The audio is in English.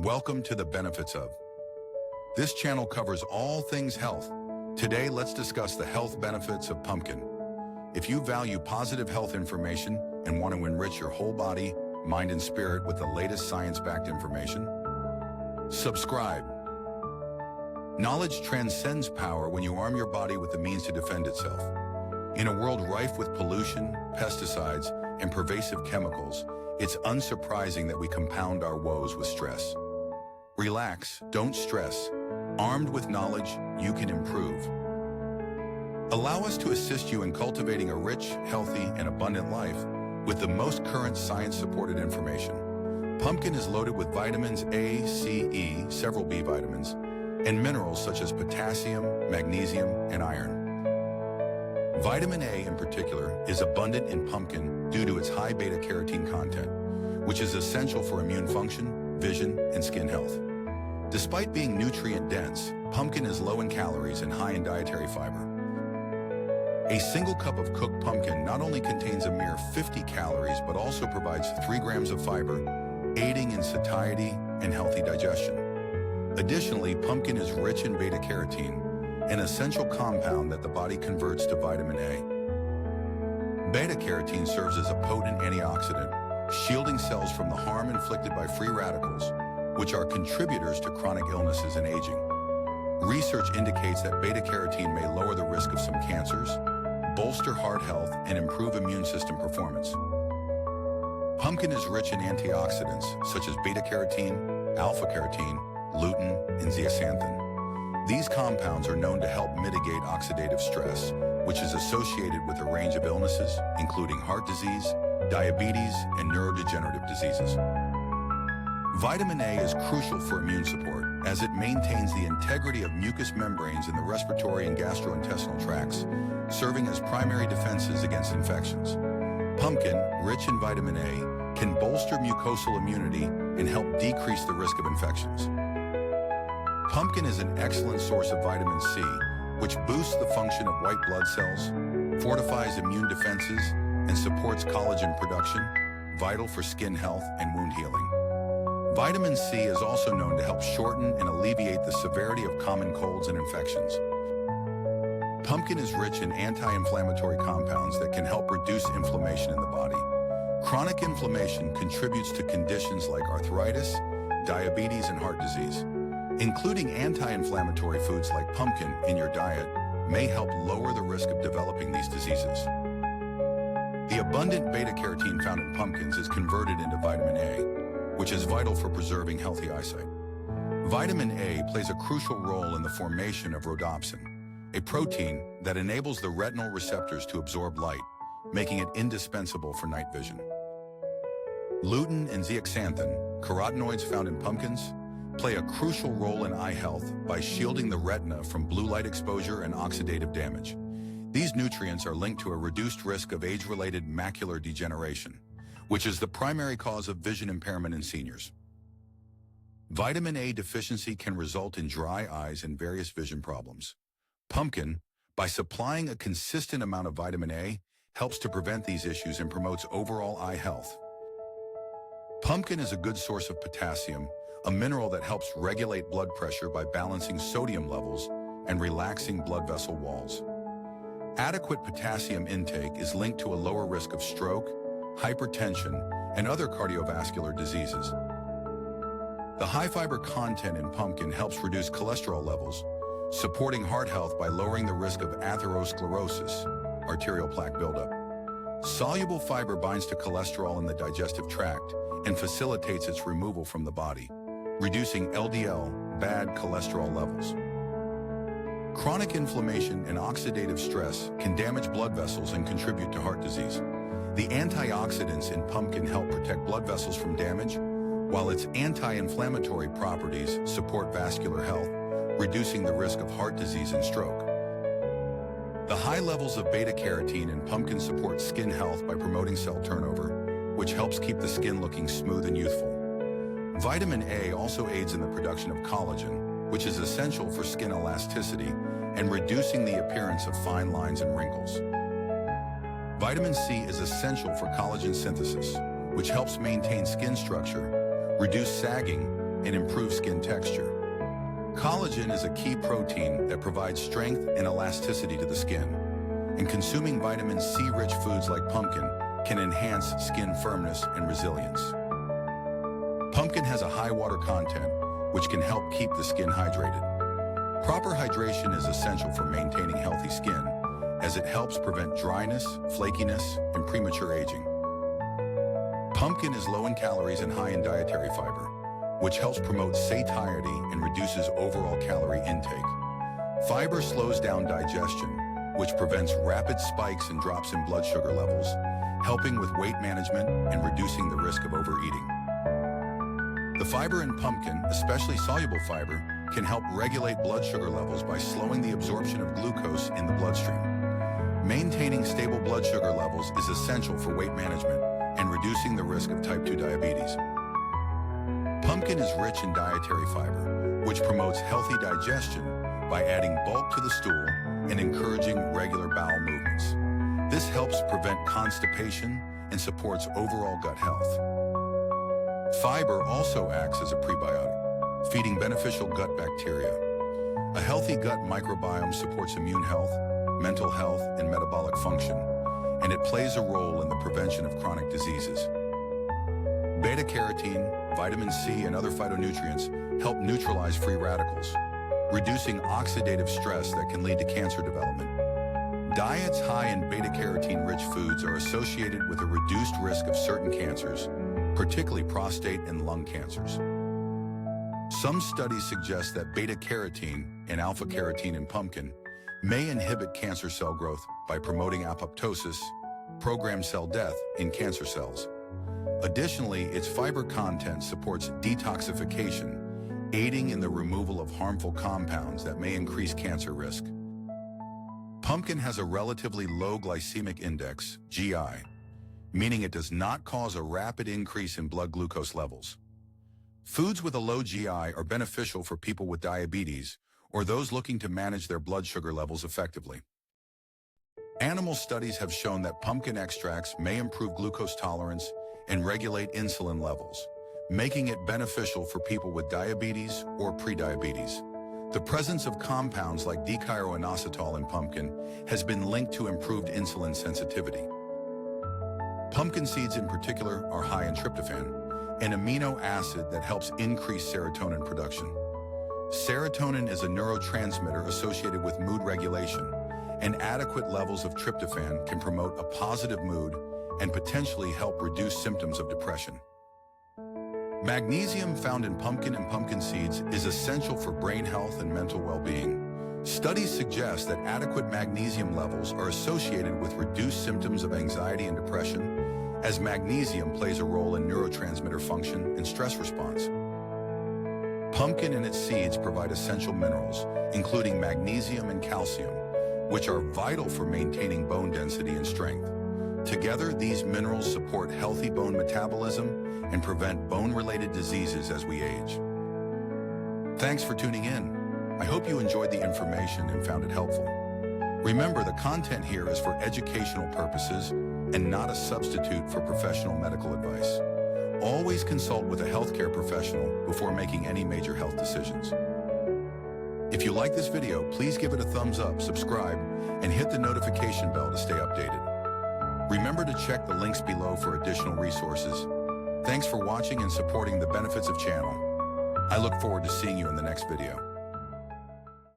Welcome to the benefits of. This channel covers all things health. Today, let's discuss the health benefits of pumpkin. If you value positive health information and want to enrich your whole body, mind, and spirit with the latest science-backed information, subscribe. Knowledge transcends power when you arm your body with the means to defend itself. In a world rife with pollution, pesticides, and pervasive chemicals, it's unsurprising that we compound our woes with stress. Relax, don't stress. Armed with knowledge, you can improve. Allow us to assist you in cultivating a rich, healthy, and abundant life with the most current science-supported information. Pumpkin is loaded with vitamins A, C, E, several B vitamins, and minerals such as potassium, magnesium, and iron. Vitamin A in particular is abundant in pumpkin due to its high beta-carotene content, which is essential for immune function, vision, and skin health. Despite being nutrient-dense, pumpkin is low in calories and high in dietary fiber. A single cup of cooked pumpkin not only contains a mere 50 calories but also provides 3 grams of fiber, aiding in satiety and healthy digestion. Additionally, pumpkin is rich in beta-carotene, an essential compound that the body converts to vitamin A. Beta-carotene serves as a potent antioxidant, shielding cells from the harm inflicted by free radicals, which are contributors to chronic illnesses and aging. Research indicates that beta-carotene may lower the risk of some cancers, bolster heart health, and improve immune system performance. Pumpkin is rich in antioxidants such as beta-carotene, alpha-carotene, lutein, and zeaxanthin. These compounds are known to help mitigate oxidative stress, which is associated with a range of illnesses, including heart disease, diabetes, and neurodegenerative diseases. Vitamin A is crucial for immune support, as it maintains the integrity of mucous membranes in the respiratory and gastrointestinal tracts, serving as primary defenses against infections. Pumpkin, rich in vitamin A, can bolster mucosal immunity and help decrease the risk of infections. Pumpkin is an excellent source of vitamin C, which boosts the function of white blood cells, fortifies immune defenses, and supports collagen production, vital for skin health and wound healing. Vitamin C is also known to help shorten and alleviate the severity of common colds and infections. Pumpkin is rich in anti-inflammatory compounds that can help reduce inflammation in the body. Chronic inflammation contributes to conditions like arthritis, diabetes, and heart disease. Including anti-inflammatory foods like pumpkin in your diet may help lower the risk of developing these diseases. The abundant beta-carotene found in pumpkins is converted into vitamin A, which is vital for preserving healthy eyesight. Vitamin A plays a crucial role in the formation of rhodopsin, a protein that enables the retinal receptors to absorb light, making it indispensable for night vision. Lutein and zeaxanthin, carotenoids found in pumpkins, play a crucial role in eye health by shielding the retina from blue light exposure and oxidative damage. These nutrients are linked to a reduced risk of age-related macular degeneration, which is the primary cause of vision impairment in seniors. Vitamin A deficiency can result in dry eyes and various vision problems. Pumpkin, by supplying a consistent amount of vitamin A, helps to prevent these issues and promotes overall eye health. Pumpkin is a good source of potassium, a mineral that helps regulate blood pressure by balancing sodium levels and relaxing blood vessel walls. Adequate potassium intake is linked to a lower risk of stroke, hypertension, and other cardiovascular diseases. The high fiber content in pumpkin helps reduce cholesterol levels, supporting heart health by lowering the risk of atherosclerosis, arterial plaque buildup. Soluble fiber binds to cholesterol in the digestive tract and facilitates its removal from the body, reducing LDL, bad cholesterol levels. Chronic inflammation and oxidative stress can damage blood vessels and contribute to heart disease. The antioxidants in pumpkin help protect blood vessels from damage, while its anti-inflammatory properties support vascular health, reducing the risk of heart disease and stroke. The high levels of beta-carotene in pumpkin support skin health by promoting cell turnover, which helps keep the skin looking smooth and youthful. Vitamin A also aids in the production of collagen, which is essential for skin elasticity and reducing the appearance of fine lines and wrinkles. Vitamin C is essential for collagen synthesis, which helps maintain skin structure, reduce sagging, and improve skin texture. Collagen is a key protein that provides strength and elasticity to the skin, and consuming vitamin C-rich foods like pumpkin can enhance skin firmness and resilience. Pumpkin has a high water content, which can help keep the skin hydrated. Proper hydration is essential for maintaining healthy skin, as it helps prevent dryness, flakiness, and premature aging. Pumpkin is low in calories and high in dietary fiber, which helps promote satiety and reduces overall calorie intake. Fiber slows down digestion, which prevents rapid spikes and drops in blood sugar levels, helping with weight management and reducing the risk of overeating. The fiber in pumpkin, especially soluble fiber, can help regulate blood sugar levels by slowing the absorption of glucose in the bloodstream. Maintaining stable blood sugar levels is essential for weight management and reducing the risk of type 2 diabetes. Pumpkin is rich in dietary fiber, which promotes healthy digestion by adding bulk to the stool and encouraging regular bowel movements. This helps prevent constipation and supports overall gut health. Fiber also acts as a prebiotic, feeding beneficial gut bacteria. A healthy gut microbiome supports immune health, mental health, and metabolic function, and it plays a role in the prevention of chronic diseases. Beta-carotene, vitamin C, and other phytonutrients help neutralize free radicals, reducing oxidative stress that can lead to cancer development. Diets high in beta-carotene-rich foods are associated with a reduced risk of certain cancers, particularly prostate and lung cancers. Some studies suggest that beta-carotene and alpha-carotene in pumpkin may inhibit cancer cell growth by promoting apoptosis, programmed cell death in cancer cells. Additionally, its fiber content supports detoxification, aiding in the removal of harmful compounds that may increase cancer risk. Pumpkin has a relatively low glycemic index, GI, meaning it does not cause a rapid increase in blood glucose levels. Foods with a low GI are beneficial for people with diabetes or those looking to manage their blood sugar levels effectively. Animal studies have shown that pumpkin extracts may improve glucose tolerance and regulate insulin levels, making it beneficial for people with diabetes or prediabetes. The presence of compounds like D-chiroinositol in pumpkin has been linked to improved insulin sensitivity. Pumpkin seeds in particular are high in tryptophan, an amino acid that helps increase serotonin production. Serotonin is a neurotransmitter associated with mood regulation, and adequate levels of tryptophan can promote a positive mood and potentially help reduce symptoms of depression. Magnesium found in pumpkin and pumpkin seeds is essential for brain health and mental well-being. Studies suggest that adequate magnesium levels are associated with reduced symptoms of anxiety and depression, as magnesium plays a role in neurotransmitter function and stress response. Pumpkin and its seeds provide essential minerals, including magnesium and calcium, which are vital for maintaining bone density and strength. Together, these minerals support healthy bone metabolism and prevent bone-related diseases as we age. Thanks for tuning in. I hope you enjoyed the information and found it helpful. Remember, the content here is for educational purposes and not a substitute for professional medical advice. Always consult with a healthcare professional before making any major health decisions. If you like this video, please give it a thumbs up, subscribe, and hit the notification bell to stay updated. Remember to check the links below for additional resources. Thanks for watching and supporting the Benefits of channel. I look forward to seeing you in the next video.